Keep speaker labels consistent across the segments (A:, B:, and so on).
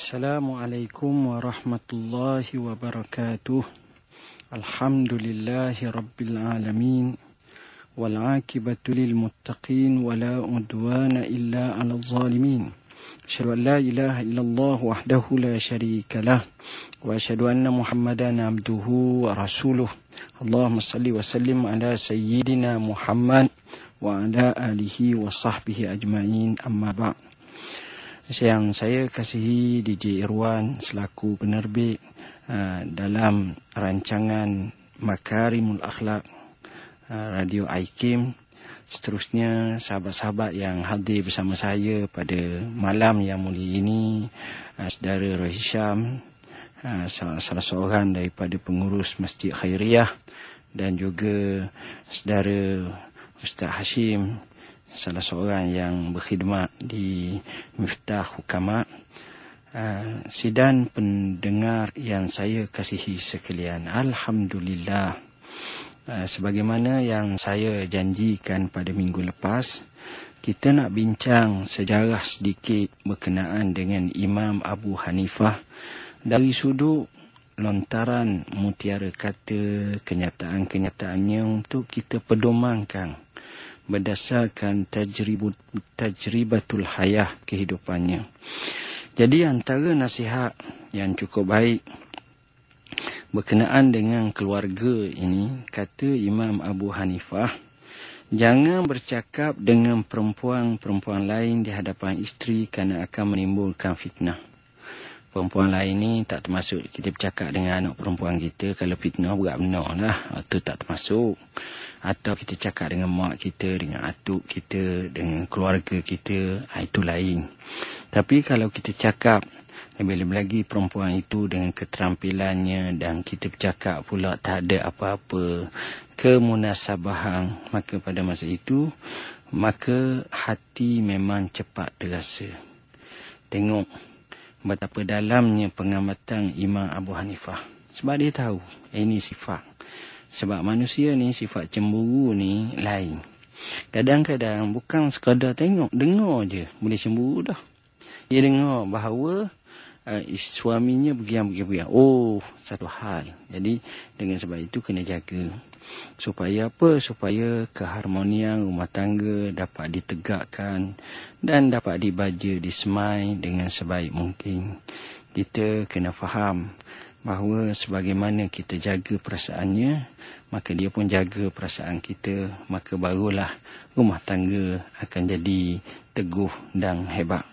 A: Assalamualaikum warahmatullahi wabarakatuh. Alhamdulillahi rabbil alamin. Wal aqibatu lil muttaqin wa la udwana illa 'alal zalimin. Asyhadu an la ilaha illallah wahdahu la syarika lah wa asyhadu anna Muhammadan abduhu wa rasuluh. Allahumma salli wa sallim ala sayyidina Muhammad wa ala alihi wa sahbihi ajma'in, amma ba'. Yang saya kasihi DJ Irwan selaku penerbit dalam rancangan Makarimul Akhlak Radio IKIM. Seterusnya sahabat-sahabat yang hadir bersama saya pada malam yang mulia ini, saudara Roy Hisham, salah seorang daripada pengurus Masjid Khairiyah, dan juga saudara Ustaz Hashim, salah seorang yang berkhidmat di Miftah Hukama, sidang pendengar yang saya kasihi sekalian. Alhamdulillah, sebagaimana yang saya janjikan pada minggu lepas, kita nak bincang sejarah sedikit berkenaan dengan Imam Abu Hanifah dari sudut lontaran mutiara kata, kenyataan-kenyataannya untuk kita pedomankan berdasarkan tajribatul hayah kehidupannya. Jadi antara nasihat yang cukup baik berkenaan dengan keluarga ini, kata Imam Abu Hanifah, jangan bercakap dengan perempuan lain di hadapan isteri kerana akan menimbulkan fitnah. Perempuan lain ni tak termasuk kita bercakap dengan anak perempuan kita. Kalau fitnah berat benar lah, itu tak termasuk. Atau kita cakap dengan mak kita, dengan atuk kita, dengan keluarga kita, itu lain. Tapi kalau kita cakap, lebih-lebih lagi perempuan itu dengan keterampilannya, dan kita bercakap pula tak ada apa-apa kemunasabahan, maka pada masa itu, maka hati memang cepat terasa. Tengok betapa dalamnya pengamatan Imam Abu Hanifah. Sebab dia tahu ini sifat. Sebab manusia ni sifat cemburu ni lain. Kadang-kadang bukan sekadar tengok, dengar je boleh cemburu dah. Dia dengar bahawa suaminya begian. Oh, satu hal. Jadi dengan sebab itu kena jaga. Supaya apa? Supaya keharmonian rumah tangga dapat ditegakkan dan dapat dibaja, disemai dengan sebaik mungkin. Kita kena faham bahawa sebagaimana kita jaga perasaannya, maka dia pun jaga perasaan kita, maka barulah rumah tangga akan jadi teguh dan hebat.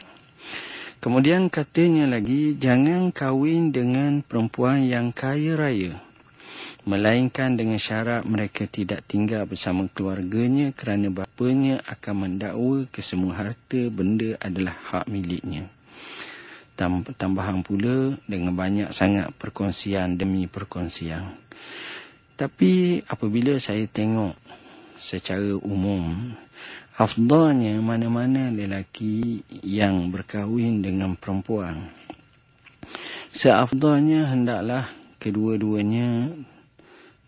A: Kemudian katanya lagi, jangan kahwin dengan perempuan yang kaya raya, melainkan dengan syarat mereka tidak tinggal bersama keluarganya kerana bapanya akan mendakwa kesemua harta benda adalah hak miliknya. Tambahan pula dengan banyak sangat perkongsian demi perkongsian. Tapi apabila saya tengok secara umum, afdalnya mana-mana lelaki yang berkahwin dengan perempuan, seafdalnya hendaklah kedua-duanya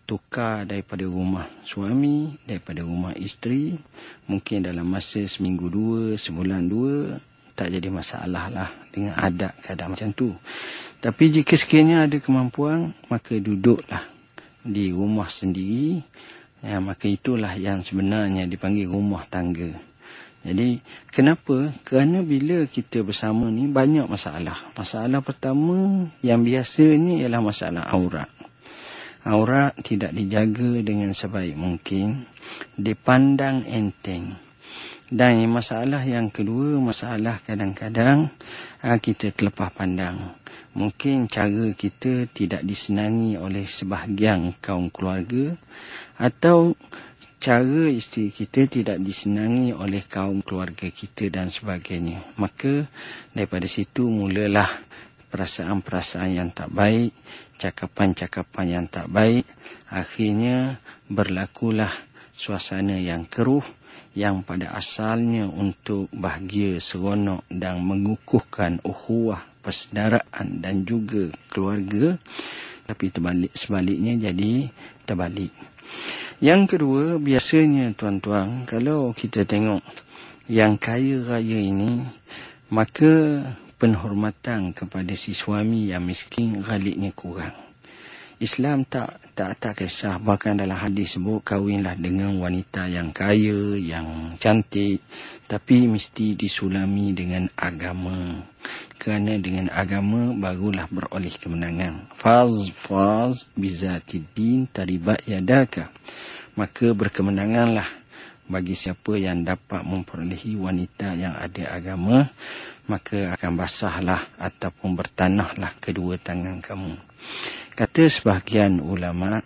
A: tukar daripada rumah suami, daripada rumah isteri, mungkin dalam masa seminggu dua, sebulan dua, tak jadi masalah lah dengan adat keadaan macam tu. Tapi jika sekiranya ada kemampuan, maka duduklah di rumah sendiri, maka itulah yang sebenarnya dipanggil rumah tangga. Jadi kenapa? Kerana bila kita bersama ni banyak masalah. Masalah pertama yang biasanya ialah masalah aurat. Aurat tidak dijaga dengan sebaik mungkin, dipandang enteng. Dan masalah yang kedua, masalah kadang-kadang kita terlepas pandang. Mungkin cara kita tidak disenangi oleh sebahagian kaum keluarga, atau cara isteri kita tidak disenangi oleh kaum keluarga kita dan sebagainya. Maka daripada situ mulalah perasaan-perasaan yang tak baik, cakapan-cakapan yang tak baik. Akhirnya berlakulah suasana yang keruh, yang pada asalnya untuk bahagia, seronok dan mengukuhkan ukhuwah, persaudaraan dan juga keluarga, tapi sebaliknya jadi terbalik. Yang kedua, biasanya tuan-tuan, kalau kita tengok yang kaya raya ini, maka penghormatan kepada si suami yang miskin, ghaliknya kurang. Islam tak kisah. Bahkan dalam hadis sebut kahwinlah dengan wanita yang kaya, yang cantik, tapi mesti disulami dengan agama. Kerana dengan agama barulah beroleh kemenangan. Faz bizatiddin taribat yadaka. Maka berkemenanganlah bagi siapa yang dapat memperolehi wanita yang ada agama, maka akan basahlah ataupun bertanahlah kedua tangan kamu. Kata sebahagian ulama,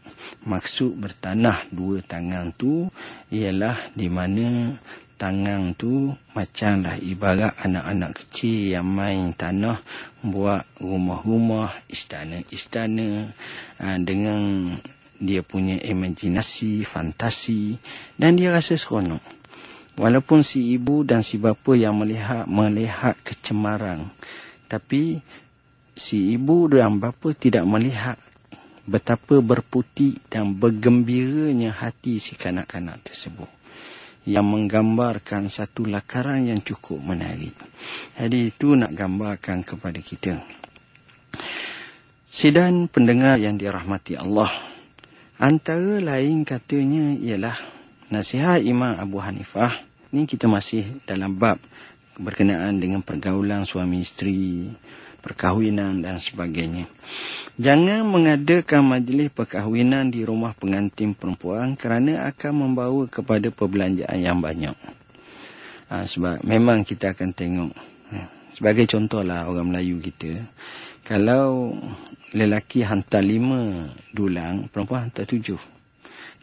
A: maksud bertanah dua tangan tu ialah di mana tangan tu macamlah ibarat anak-anak kecil yang main tanah, buat rumah-rumah, istana-istana dengan dia punya imajinasi, fantasi, dan dia rasa seronok. Walaupun si ibu dan si bapa yang melihat kecemaran, tapi si ibu dan bapa tidak melihat betapa berputih dan bergembiranya hati si kanak-kanak tersebut, yang menggambarkan satu lakaran yang cukup menarik. Jadi itu nak gambarkan kepada kita. Sidang pendengar yang dirahmati Allah, antara lain katanya ialah nasihat Imam Abu Hanifah. Ni kita masih dalam bab berkenaan dengan pergaulan suami isteri, perkahwinan dan sebagainya. Jangan mengadakan majlis perkahwinan di rumah pengantin perempuan kerana akan membawa kepada perbelanjaan yang banyak. Sebab memang kita akan tengok, sebagai contohlah orang Melayu kita, kalau lelaki hantar 5 dulang, perempuan hantar 7.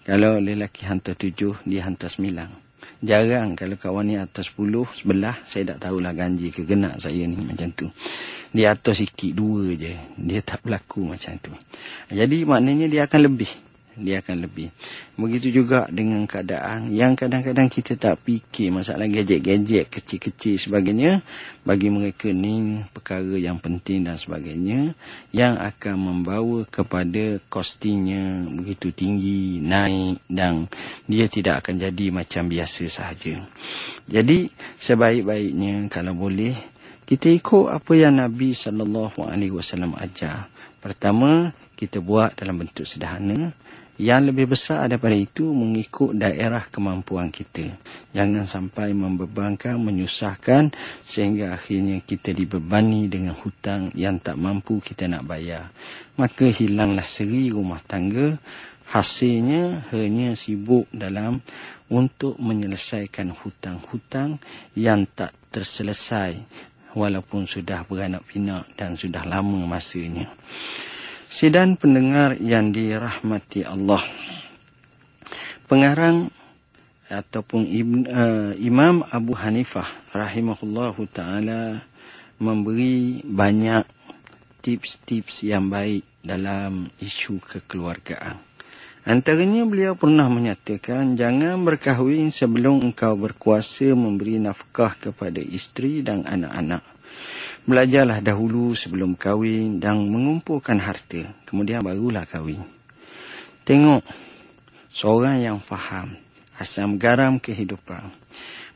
A: Kalau lelaki hantar 7, dia hantar 9. Jarang kalau kawan ni atas 10, sebelah, saya tak tahulah ganji ke genak saya ni macam tu. Dia atas sikit 2 je. Dia tak berlaku macam tu. Jadi maknanya dia akan lebih. Begitu juga dengan keadaan yang kadang-kadang kita tak fikir masalah gadget-gadget kecil-kecil sebagainya. Bagi mereka ni perkara yang penting dan sebagainya, yang akan membawa kepada kostingnya begitu tinggi, naik, dan dia tidak akan jadi macam biasa sahaja. Jadi sebaik-baiknya kalau boleh kita ikut apa yang Nabi SAW ajar. Pertama, kita buat dalam bentuk sederhana. Yang lebih besar daripada itu, mengikut daerah kemampuan kita. Jangan sampai membebankan, menyusahkan, sehingga akhirnya kita dibebani dengan hutang yang tak mampu kita nak bayar. Maka hilanglah seri rumah tangga. Hasilnya hanya sibuk dalam untuk menyelesaikan hutang-hutang yang tak terselesai, walaupun sudah beranak pinak dan sudah lama masanya. Sidang pendengar yang dirahmati Allah, pengarang ataupun Imam Abu Hanifah rahimahullahu ta'ala memberi banyak tips-tips yang baik dalam isu kekeluargaan. Antaranya beliau pernah menyatakan, jangan berkahwin sebelum engkau berkuasa memberi nafkah kepada isteri dan anak-anak. Belajarlah dahulu sebelum kahwin dan mengumpulkan harta, kemudian barulah kahwin. Tengok seorang yang faham asam garam kehidupan.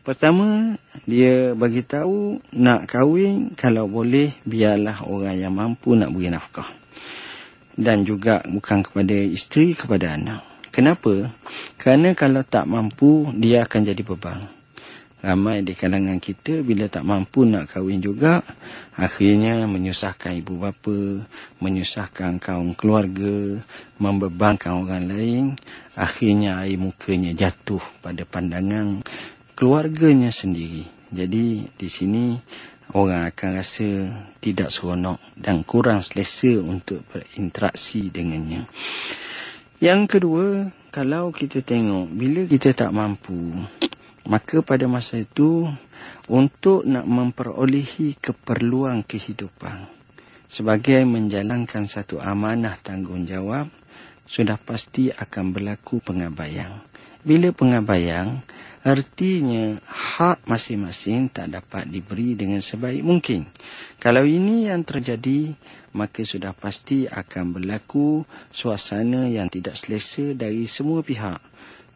A: Pertama, dia bagi tahu nak kahwin kalau boleh biarlah orang yang mampu nak beri nafkah. Dan juga bukan kepada isteri, kepada anak. Kenapa? Kerana kalau tak mampu, dia akan jadi beban. Ramai di kalangan kita bila tak mampu nak kahwin juga, akhirnya menyusahkan ibu bapa, menyusahkan kaum keluarga, membebankan orang lain. Akhirnya air mukanya jatuh pada pandangan keluarganya sendiri. Jadi di sini orang akan rasa tidak seronok dan kurang selesa untuk berinteraksi dengannya. Yang kedua, kalau kita tengok bila kita tak mampu, maka pada masa itu, untuk nak memperolehi keperluan kehidupan sebagai menjalankan satu amanah tanggungjawab, sudah pasti akan berlaku pengabaian. Bila pengabaian, artinya hak masing-masing tak dapat diberi dengan sebaik mungkin. Kalau ini yang terjadi, maka sudah pasti akan berlaku suasana yang tidak selesa dari semua pihak,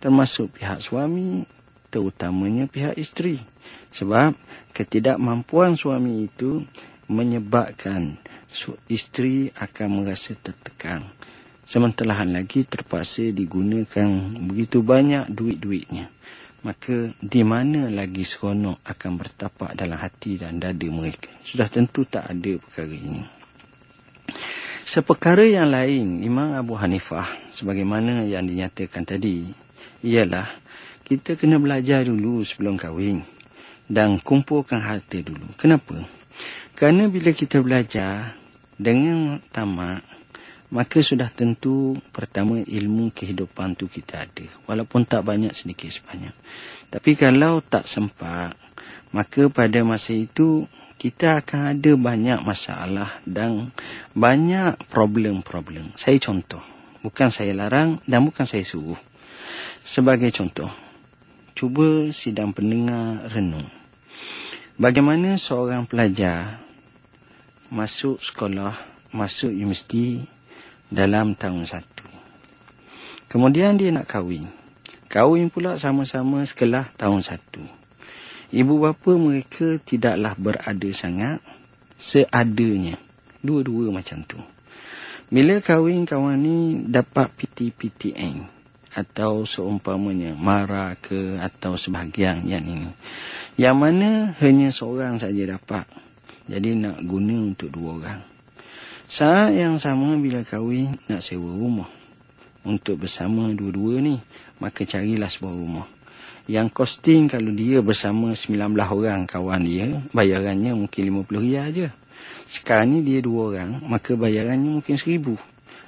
A: termasuk pihak suami, terutamanya pihak isteri. Sebab ketidakmampuan suami itu menyebabkan isteri akan merasa tertekan. Sementara lagi terpaksa digunakan begitu banyak duit-duitnya. Maka di mana lagi seronok akan bertapak dalam hati dan dada mereka. Sudah tentu tak ada perkara ini. Seperkara yang lain, Imam Abu Hanifah, sebagaimana yang dinyatakan tadi, ialah kita kena belajar dulu sebelum kahwin dan kumpulkan harta dulu. Kenapa? Kerana bila kita belajar dengan tamak, maka sudah tentu pertama ilmu kehidupan tu kita ada. Walaupun tak banyak, sedikit sebanyak. Tapi kalau tak sempat, maka pada masa itu kita akan ada banyak masalah dan banyak problem-problem. Saya contoh. Bukan saya larang dan bukan saya suruh. Sebagai contoh, cuba sidang pendengar renung. Bagaimana seorang pelajar masuk sekolah, masuk universiti dalam tahun 1. Kemudian dia nak kahwin. Kahwin pula sama-sama sekelah tahun 1. Ibu bapa mereka tidaklah berada sangat, seadanya. Dua-dua macam tu. Bila kahwin, kawan ni dapat PTPTN atau seumpamanya marah ke atau sebahagian yang ini. Yang mana hanya seorang saja dapat. Jadi nak guna untuk 2 orang. Saat yang sama bila kahwin nak sewa rumah. Untuk bersama dua-dua ni, maka carilah sebuah rumah. Yang kosting kalau dia bersama 19 orang kawan dia, bayarannya mungkin RM50 je. Sekarang ni dia 2 orang, maka bayarannya mungkin RM1,000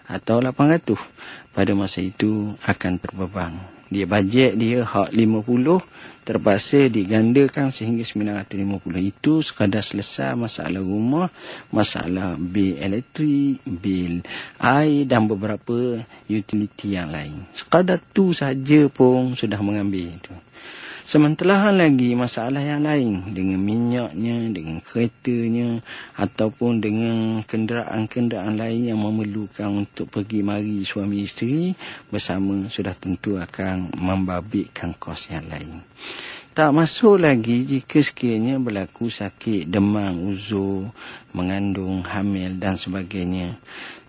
A: atau RM800. Pada masa itu akan terbebang. Dia bajet dia hak 50, terpaksa digandakan sehingga 950. Itu sekadar selesai masalah rumah, masalah bil elektrik, bil air dan beberapa utiliti yang lain. Sekadar tu saja pun sudah mengambil itu. Sementara lagi masalah yang lain dengan minyaknya, dengan keretanya ataupun dengan kenderaan-kenderaan lain yang memerlukan untuk pergi mari suami isteri bersama, sudah tentu akan membabitkan kos yang lain. Tak masuk lagi jika sekiranya berlaku sakit, demam, uzur, mengandung, hamil dan sebagainya.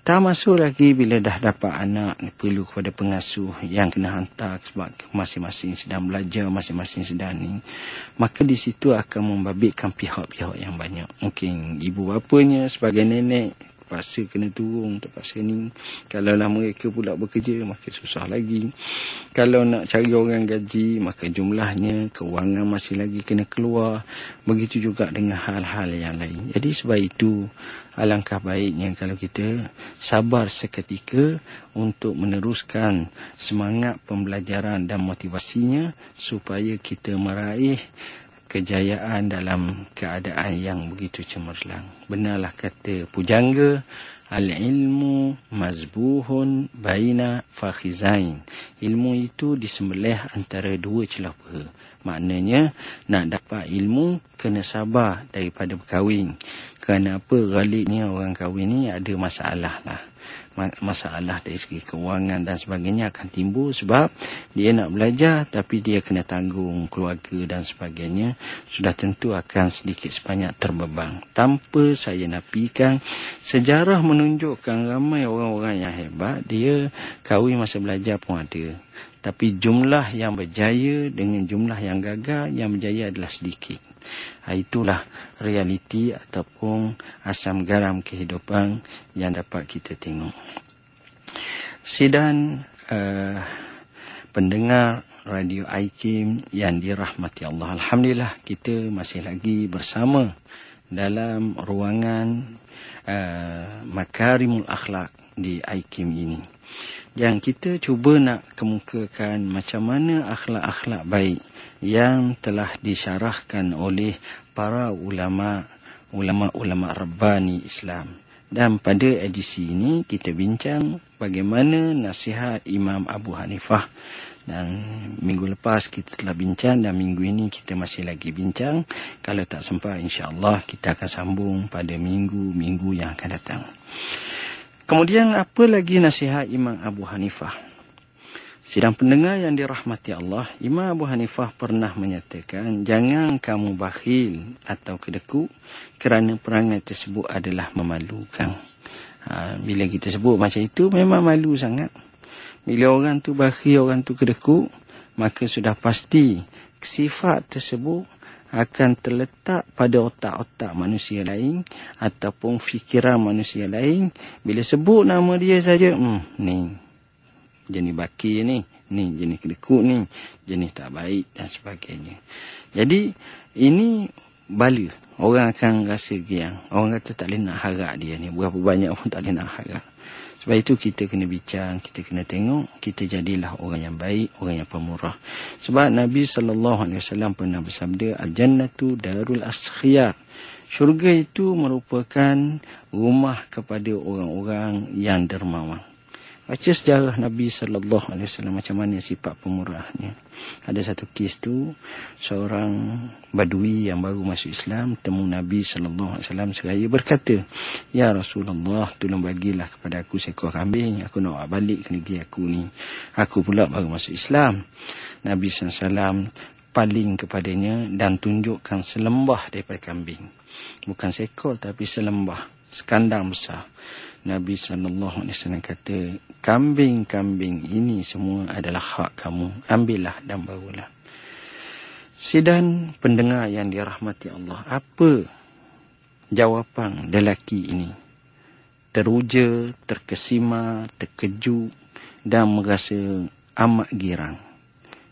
A: Tak masuk lagi bila dah dapat anak, perlu kepada pengasuh yang kena hantar sebab masing-masing sedang belajar, masing-masing sedang ni. Maka di situ akan membabitkan pihak-pihak yang banyak. Mungkin ibu bapanya sebagai nenek terpaksa kena turun, terpaksa ni. Kalau lah mereka pula bekerja, maka susah lagi. Kalau nak cari orang gaji, maka jumlahnya, kewangan masih lagi kena keluar. Begitu juga dengan hal-hal yang lain. Jadi sebab itu, alangkah baiknya kalau kita sabar seketika untuk meneruskan semangat pembelajaran dan motivasinya supaya kita meraih kejayaan dalam keadaan yang begitu cemerlang. Benarlah kata pujangga, al-ilmu mazbuhun baina fakhizain. Ilmu itu disembelih antara 2 celah paha. Maknanya, nak dapat ilmu, kena sabar daripada berkahwin. Kerana apa? Ghalibnya orang kahwin ni ada masalah lah. Masalah dari segi kewangan dan sebagainya akan timbul sebab dia nak belajar tapi dia kena tanggung keluarga dan sebagainya. Sudah tentu akan sedikit sebanyak terbebang. Tanpa saya nafikan, sejarah menunjukkan ramai orang-orang yang hebat, dia kahwin masa belajar pun ada. Tapi jumlah yang berjaya dengan jumlah yang gagal, yang berjaya adalah sedikit. Itulah realiti ataupun asam garam kehidupan yang dapat kita tengok. Sidang pendengar Radio IKIM yang dirahmati Allah, alhamdulillah kita masih lagi bersama dalam ruangan Makarimul Akhlak di IKIM ini. Yang kita cuba nak kemukakan macam mana akhlak-akhlak baik yang telah disyarahkan oleh para ulama Rabbani Islam. Dan pada edisi ini kita bincang bagaimana nasihat Imam Abu Hanifah. Dan minggu lepas kita telah bincang dan minggu ini kita masih lagi bincang. Kalau tak sempat, insya-Allah kita akan sambung pada minggu-minggu yang akan datang. Kemudian apa lagi nasihat Imam Abu Hanifah? Sidang pendengar yang dirahmati Allah, Imam Abu Hanifah pernah menyatakan, jangan kamu bakhil atau kedeku kerana perangai tersebut adalah memalukan. Bila kita sebut macam itu, memang malu sangat. Bila orang tu bakhil, orang tu kedeku, maka sudah pasti sifat tersebut akan terletak pada otak-otak manusia lain ataupun fikiran manusia lain. Bila sebut nama dia saja, ni jenis baki ni jenis kedekut ni, jenis tak baik dan sebagainya. Jadi ini bala. Orang akan rasa giang. Orang kata tak boleh nak harap dia ni. Berapa banyak pun tak boleh nak harap. Sebab itu kita kena bincang, kita kena tengok, kita jadilah orang yang baik, orang yang pemurah. Sebab Nabi SAW pernah bersabda, Al-Jannatu Darul Askhiyar. Syurga itu merupakan rumah kepada orang-orang yang dermawan. Baca sejarah Nabi SAW macam mana sifat pemurahnya. Ada satu kes tu, seorang badui yang baru masuk Islam temu Nabi SAW seraya berkata, Ya Rasulullah, tolong bagilah kepada aku seekor kambing, aku nak balik ke negeri aku ni. Aku pula baru masuk Islam. Nabi SAW paling kepadanya dan tunjukkan selembah daripada kambing. Bukan seekor tapi selembah, sekandang besar. Nabi SAW kata, kambing-kambing ini semua adalah hak kamu. Ambillah dan bawalah. Sidang pendengar yang dirahmati Allah, apa jawapan lelaki ini? Teruja, terkesima, terkejut dan merasa amat girang.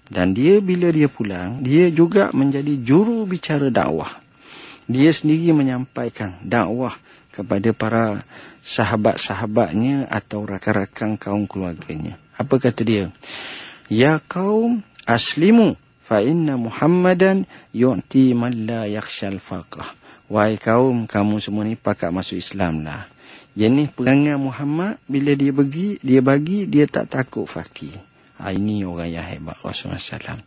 A: Dan dia bila dia pulang, dia juga menjadi juru bicara dakwah. Dia sendiri menyampaikan dakwah kepada para sahabat-sahabatnya atau rakan-rakan kaum keluarganya. Apa kata dia? Ya kaum aslimu fa inna Muhammadan yu'ti man la yakhshal faqah. Wahai kaum, kamu semua ni pakat masuk Islam lah. Jenis perangai Muhammad bila dia bagi dia tak takut fakir. Ini orang yang hebat Rasulullah SAW.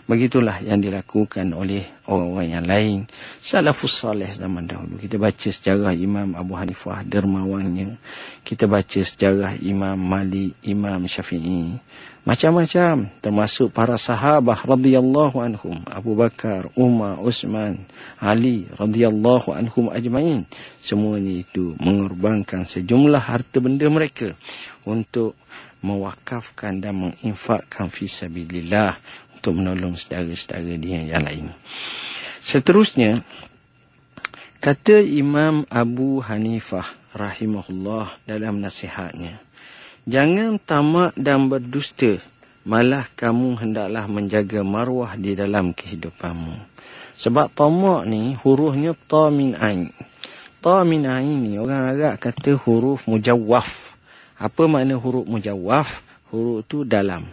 A: Begitulah yang dilakukan oleh orang-orang yang lain. Salafus salih zaman dahulu. Kita baca sejarah Imam Abu Hanifah, dermawannya. Kita baca sejarah Imam Malik, Imam Syafi'i. Macam-macam. Termasuk para sahabah radhiyallahu anhum. Abu Bakar, Umar, Uthman, Ali radhiyallahu anhum ajma'in. Semuanya itu mengorbankan sejumlah harta benda mereka untuk mewakafkan dan menginfakkan fisabilillah untuk menolong saudara-saudara dia yang lain. Seterusnya, kata Imam Abu Hanifah rahimahullah dalam nasihatnya, jangan tamak dan berdusta, malah kamu hendaklah menjaga maruah di dalam kehidupanmu. Sebab tamak ni hurufnya ta min ain. Ta min ain ni orang Arab kata huruf mujawwaf. Apa makna huruf mujawwaf? Huruf tu dalam.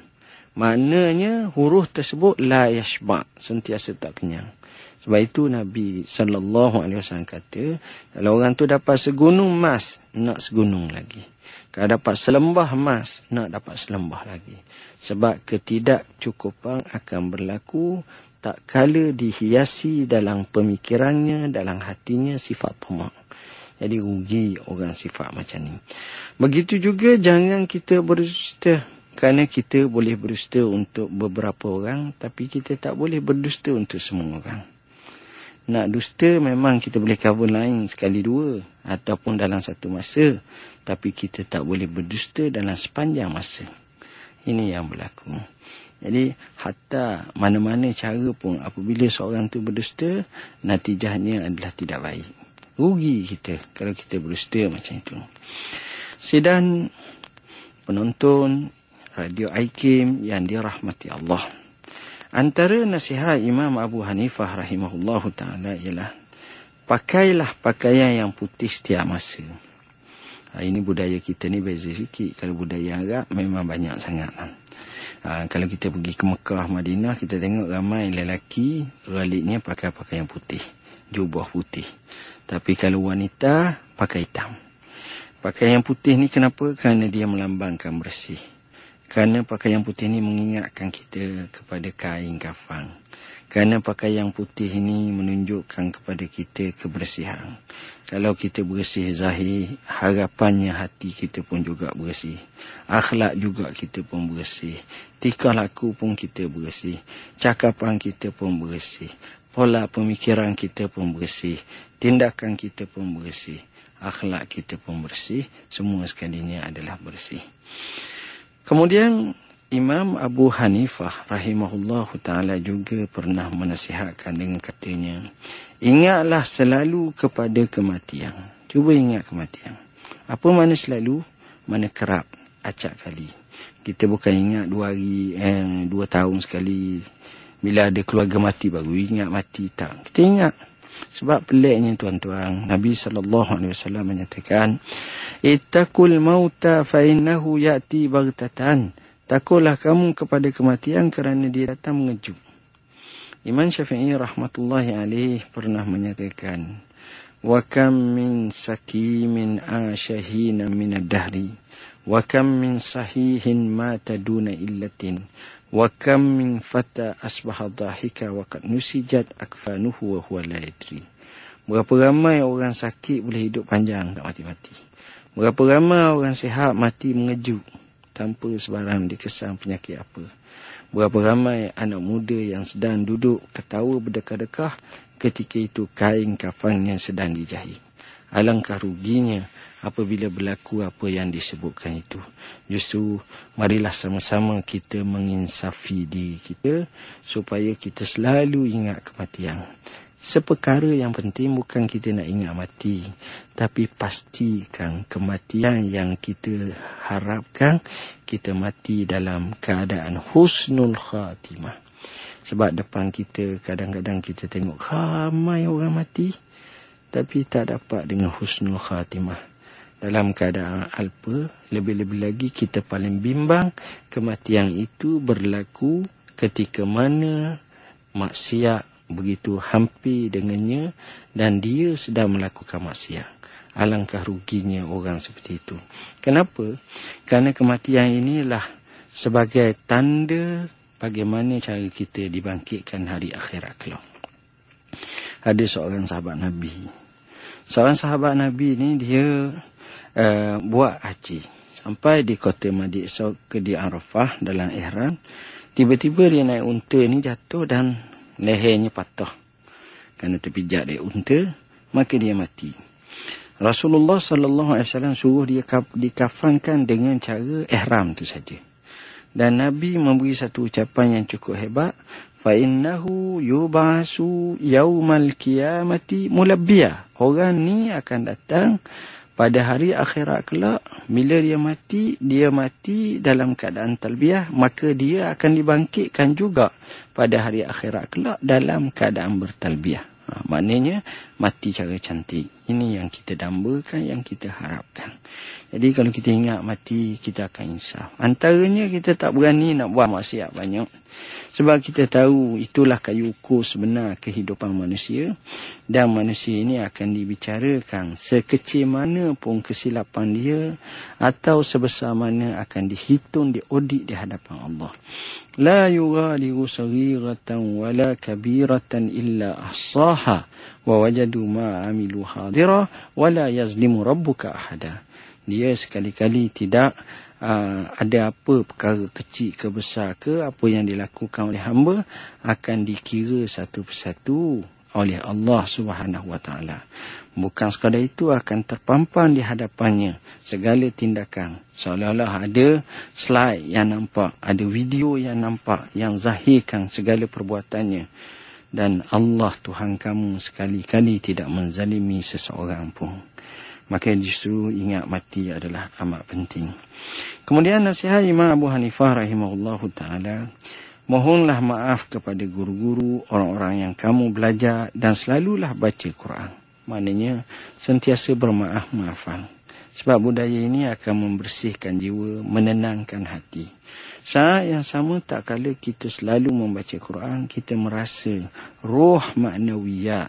A: Maknanya huruf tersebut la yashba, sentiasa tak kenyang. Sebab itu Nabi SAW kata, kalau orang tu dapat segunung emas, nak segunung lagi. Kalau dapat selembah emas, nak dapat selembah lagi. Sebab ketidakcukupan akan berlaku tak kala dihiasi dalam pemikirannya, dalam hatinya sifat tamak. Jadi rugi orang sifat macam ni. Begitu juga jangan kita berdusta. Kerana kita boleh berdusta untuk beberapa orang, tapi kita tak boleh berdusta untuk semua orang. Nak dusta memang kita boleh cover lain sekali dua ataupun dalam satu masa. Tapi kita tak boleh berdusta dalam sepanjang masa. Ini yang berlaku. Jadi hatta mana-mana cara pun apabila seorang tu berdusta, natijahnya adalah tidak baik. Rugi kita kalau kita berdusta macam itu. Sidang penonton Radio Aikim yang dirahmati Allah. Antara nasihat Imam Abu Hanifah rahimahullah ta'ala ialah, pakailah pakaian yang putih setiap masa. Ini budaya kita ni beza sikit. Kalau budaya Arab memang banyak sangat. Kalau kita pergi ke Mekah, Madinah, kita tengok ramai lelaki ghalibnya pakai pakaian putih, jubah putih. Tapi kalau wanita pakai hitam. Pakaian putih ni kenapa? Kerana dia melambangkan bersih. Kerana pakaian putih ni mengingatkan kita kepada kain kafan. Kerana pakaian putih ini menunjukkan kepada kita kebersihan. Kalau kita bersih zahir, harapannya hati kita pun juga bersih. Akhlak juga kita pun bersih. Tingkah laku pun kita bersih. Cakapan kita pun bersih. Pola pemikiran kita pun bersih. Tindakan kita pun bersih. Akhlak kita pun bersih. Semua sekalinya adalah bersih. Kemudian Imam Abu Hanifah rahimahullah ta'ala juga pernah menasihatkan dengan katanya, ingatlah selalu kepada kematian. Cuba ingat kematian. Apa mana selalu? Mana kerap, acak kali. Kita bukan ingat 2 hari, 2 tahun sekali. Bila ada keluarga mati baru ingat mati. Tak. Kita ingat. Sebab peliknya tuan-tuan, Nabi SAW menyatakan, ittaqul mauta fa innahu ya'ti baghtatan. Takutlah kamu kepada kematian kerana dia datang mengejut. Imam Syafi'i rahmatullahi alaih pernah menyatakan, wa kam min sakimin ashahina min ad-dahri, wa kam min sahihin mata duna illatin, wa kam min fata asbaha dhahika wa qad nusijat akfanuhu wa huwa la yadri. Berapa ramai orang sakit boleh hidup panjang tak mati-mati. Berapa ramai orang sihat mati mengejut tanpa sebarang dikesan penyakit apa. Berapa ramai anak muda yang sedang duduk ketawa berdekah-dekah ketika itu kain kafannya sedang dijahit. Alangkah ruginya apabila berlaku apa yang disebutkan itu. Justru marilah sama-sama kita menginsafi diri kita supaya kita selalu ingat kematian. Seperkara yang penting bukan kita nak ingat mati, tapi pastikan kematian yang kita harapkan, kita mati dalam keadaan husnul khatimah. Sebab depan kita kadang-kadang kita tengok ramai orang mati, tapi tak dapat dengan husnul khatimah. Dalam keadaan alpa, lebih-lebih lagi kita paling bimbang kematian itu berlaku ketika mana maksiat begitu hampir dengannya dan dia sedang melakukan maksiat. Alangkah ruginya orang seperti itu. Kenapa? Kerana kematian inilah sebagai tanda bagaimana cara kita dibangkitkan hari akhirat kelak. Ada seorang sahabat Nabi. Seorang sahabat Nabi ni dia buat haji. Sampai di kota Madinah ke di Arafah dalam ihram. Tiba-tiba dia naik unta ni jatuh dan lehernya patah. Kerana terpijak dari unta, maka dia mati. Rasulullah SAW suruh dia dikafankan dengan cara ihram tu saja. Dan Nabi memberi satu ucapan yang cukup hebat. فَإِنَّهُ يُبْعَثُ يَوْمَ الْقِيَامَةِ مُلَبِّيًا. Orang ni akan datang pada hari akhirat kelak. Bila dia mati dalam keadaan talbiyah, maka dia akan dibangkitkan juga pada hari akhirat kelak dalam keadaan bertalbiyah. Maknanya mati cara cantik. Ini yang kita dambakan, yang kita harapkan. Jadi kalau kita ingat mati, kita akan insaf. Antaranya kita tak berani nak buat maksiat banyak. Sebab kita tahu itulah kayu ukur sebenar kehidupan manusia. Dan manusia ini akan dibicarakan sekecil mana pun kesilapan dia, atau sebesar mana akan dihitung, diaudit di hadapan Allah. La yughadiru saghiratan wala kabiratan illa ahsaha wa wajadu ma amilu hadira wala yazlimu rabbuka ahada. Dia sekali-kali tidak ada apa perkara kecil ke besar ke apa yang dilakukan oleh hamba akan dikira satu persatu oleh Allah Subhanahu Wa Taala. Bukan sekadar itu, akan terpampang di hadapannya segala tindakan. Seolah-olah ada slide yang nampak, ada video yang nampak, yang zahirkan segala perbuatannya. Dan Allah Tuhan kamu sekali-kali tidak menzalimi seseorang pun. Maka justru ingat mati adalah amat penting. Kemudian nasihat Imam Abu Hanifah rahimahullahu ta'ala, mohonlah maaf kepada guru-guru, orang-orang yang kamu belajar, dan selalulah baca Quran. Maknanya sentiasa bermaaf-maafan. Sebab budaya ini akan membersihkan jiwa, menenangkan hati. Saat yang sama, tak kala kita selalu membaca Quran, kita merasa roh maknawiyat,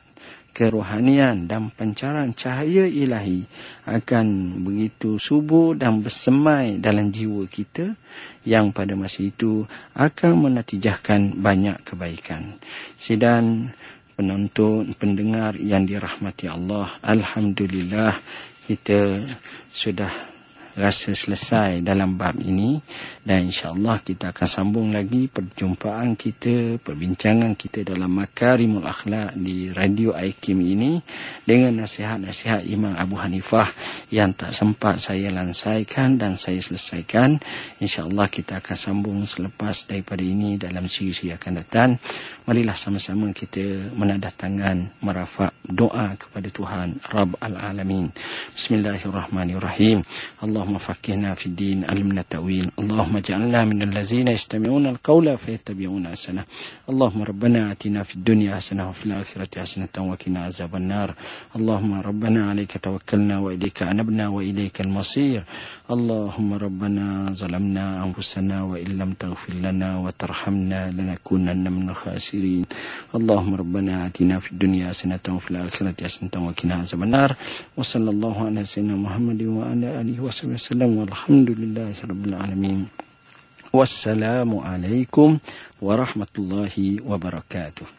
A: kerohanian dan pancaran cahaya ilahi akan begitu subur dan bersemai dalam jiwa kita, yang pada masa itu akan menatijahkan banyak kebaikan. Sidang penonton, pendengar yang dirahmati Allah, alhamdulillah kita sudah rasa selesai dalam bab ini, dan insya-Allah kita akan sambung lagi perjumpaan kita, perbincangan kita dalam Makarimul Akhlak di Radio Aikim ini dengan nasihat-nasihat Imam Abu Hanifah yang tak sempat saya lansaikan dan saya selesaikan. Insya-Allah kita akan sambung selepas daripada ini dalam siri-siri akan datang. Marilah sama-sama kita menadah tangan merafak doa kepada Tuhan Rabb al-Alamin. Bismillahirrahmanirrahim. Allahumma faqihna fid din, alimna ta'wil. Allahumma ja'alna minal ladzina yastami'una al-qawla fayattabi'una ahsana. Allahumma rabbana atina fid dunya hasanah wa fil akhirati hasanatan wa qina azabannar. Allahumma rabbana 'alaika tawakkalna wa ilayka anabna wa ilaikal masir. Allahumma rabbana zalamna anfusana wa illam taghfir lana wa tarhamna lanakunanna minal khasirin. Allahumma rabbana atina fid dunya hasanatan wa fil akhirati hasanatan wa qina azabannar. Wa sallallahu ala sayyidina Muhammadin wa ala alihi wa sahbihi wasallam, walhamdulillahi rabbil alamin. Wassalamu alaikum warahmatullahi wabarakatuh.